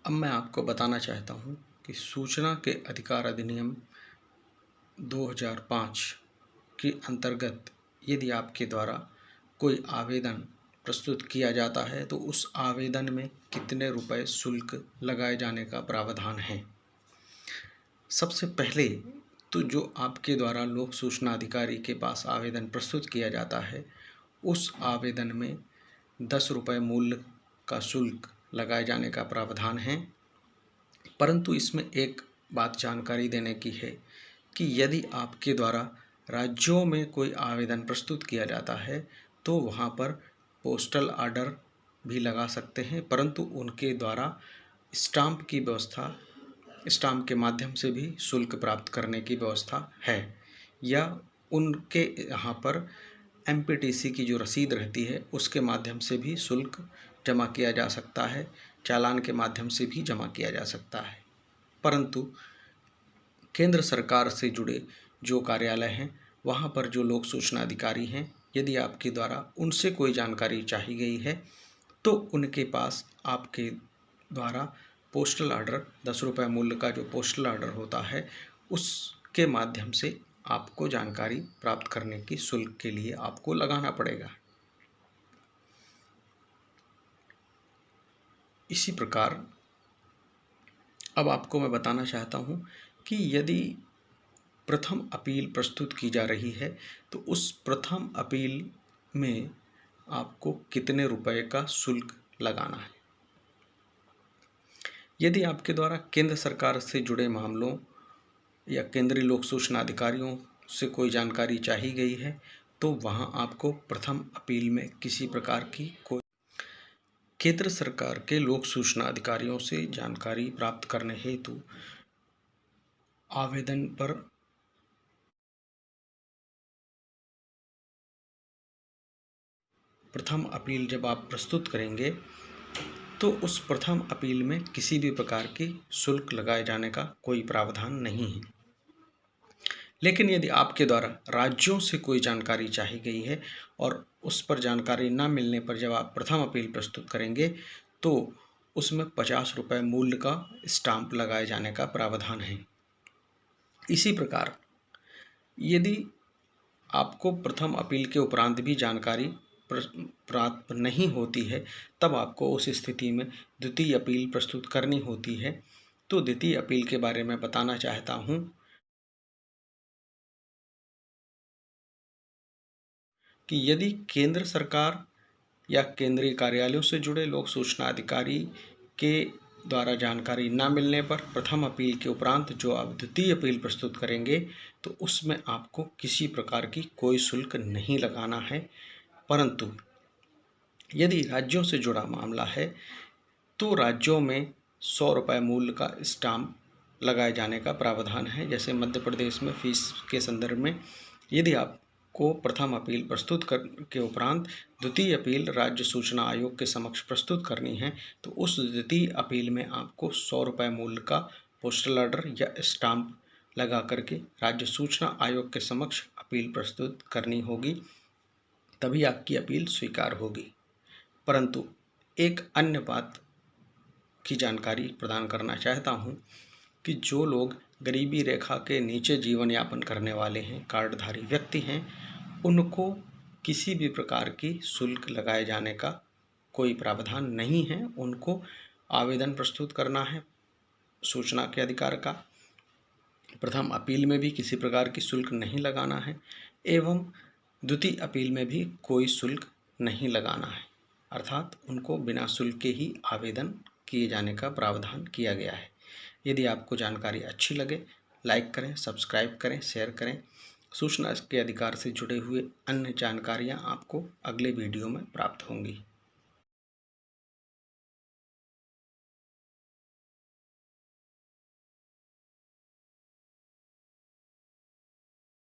अब मैं आपको बताना चाहता हूँ कि सूचना के अधिकार अधिनियम 2005 के अंतर्गत यदि आपके द्वारा कोई आवेदन प्रस्तुत किया जाता है तो उस आवेदन में कितने रुपए शुल्क लगाए जाने का प्रावधान है। सबसे पहले तो जो आपके द्वारा लोक सूचना अधिकारी के पास आवेदन प्रस्तुत किया जाता है उस आवेदन में 10 रुपये मूल्य का शुल्क लगाए जाने का प्रावधान है। परंतु इसमें एक बात जानकारी देने की है कि यदि आपके द्वारा राज्यों में कोई आवेदन प्रस्तुत किया जाता है तो वहाँ पर पोस्टल ऑर्डर भी लगा सकते हैं, परंतु उनके द्वारा स्टाम्प की व्यवस्था, स्टाम्प के माध्यम से भी शुल्क प्राप्त करने की व्यवस्था है, या उनके यहाँ पर एमपीटीसी की जो रसीद रहती है उसके माध्यम से भी शुल्क जमा किया जा सकता है, चालान के माध्यम से भी जमा किया जा सकता है। परंतु केंद्र सरकार से जुड़े जो कार्यालय हैं वहाँ पर जो लोक सूचना अधिकारी हैं, यदि आपके द्वारा उनसे कोई जानकारी चाही गई है तो उनके पास आपके द्वारा पोस्टल ऑर्डर 10 रुपये मूल्य का जो पोस्टल ऑर्डर होता है उसके माध्यम से आपको जानकारी प्राप्त करने की शुल्क के लिए आपको लगाना पड़ेगा। इसी प्रकार अब आपको मैं बताना चाहता हूँ कि यदि प्रथम अपील प्रस्तुत की जा रही है तो उस प्रथम अपील में आपको कितने रुपए का शुल्क लगाना है। यदि आपके द्वारा केंद्र सरकार से जुड़े मामलों या केंद्रीय लोक सूचना अधिकारियों से कोई जानकारी चाही गई है तो वहाँ आपको प्रथम अपील में किसी प्रकार की कोई केंद्र सरकार के लोक सूचना अधिकारियों से जानकारी प्राप्त करने हेतु आवेदन पर प्रथम अपील जब आप प्रस्तुत करेंगे तो उस प्रथम अपील में किसी भी प्रकार की शुल्क लगाए जाने का कोई प्रावधान नहीं है। लेकिन यदि आपके द्वारा राज्यों से कोई जानकारी चाही गई है और उस पर जानकारी न मिलने पर जब आप प्रथम अपील प्रस्तुत करेंगे तो उसमें 50 रुपये मूल्य का स्टाम्प लगाए जाने का प्रावधान है। इसी प्रकार यदि आपको प्रथम अपील के उपरांत भी जानकारी प्राप्त नहीं होती है तब आपको उस स्थिति में द्वितीय अपील प्रस्तुत करनी होती है। तो द्वितीय अपील के बारे में बताना चाहता हूँ कि यदि केंद्र सरकार या केंद्रीय कार्यालयों से जुड़े लोक सूचना अधिकारी के द्वारा जानकारी न मिलने पर प्रथम अपील के उपरांत जो आप द्वितीय अपील प्रस्तुत करेंगे तो उसमें आपको किसी प्रकार की कोई शुल्क नहीं लगाना है। परंतु यदि राज्यों से जुड़ा मामला है तो राज्यों में 100 रुपये मूल्य का स्टाम्प लगाए जाने का प्रावधान है। जैसे मध्य प्रदेश में फीस के संदर्भ में यदि आपको प्रथम अपील प्रस्तुत के उपरांत द्वितीय अपील राज्य सूचना आयोग के समक्ष प्रस्तुत करनी है तो उस द्वितीय अपील में आपको 100 रुपये मूल्य का पोस्टल ऑर्डर या स्टाम्प लगा करके राज्य सूचना आयोग के समक्ष अपील प्रस्तुत करनी होगी, तभी आपकी अपील स्वीकार होगी। परंतु एक अन्य बात की जानकारी प्रदान करना चाहता हूँ कि जो लोग गरीबी रेखा के नीचे जीवन यापन करने वाले हैं, कार्डधारी व्यक्ति हैं, उनको किसी भी प्रकार की शुल्क लगाए जाने का कोई प्रावधान नहीं है। उनको आवेदन प्रस्तुत करना है सूचना के अधिकार का, प्रथम अपील में भी किसी प्रकार की शुल्क नहीं लगाना है एवं द्वितीय अपील में भी कोई शुल्क नहीं लगाना है, अर्थात उनको बिना शुल्क के ही आवेदन किए जाने का प्रावधान किया गया है। यदि आपको जानकारी अच्छी लगे लाइक करें, सब्सक्राइब करें, शेयर करें। सूचना के अधिकार से जुड़े हुए अन्य जानकारियाँ आपको अगले वीडियो में प्राप्त होंगी।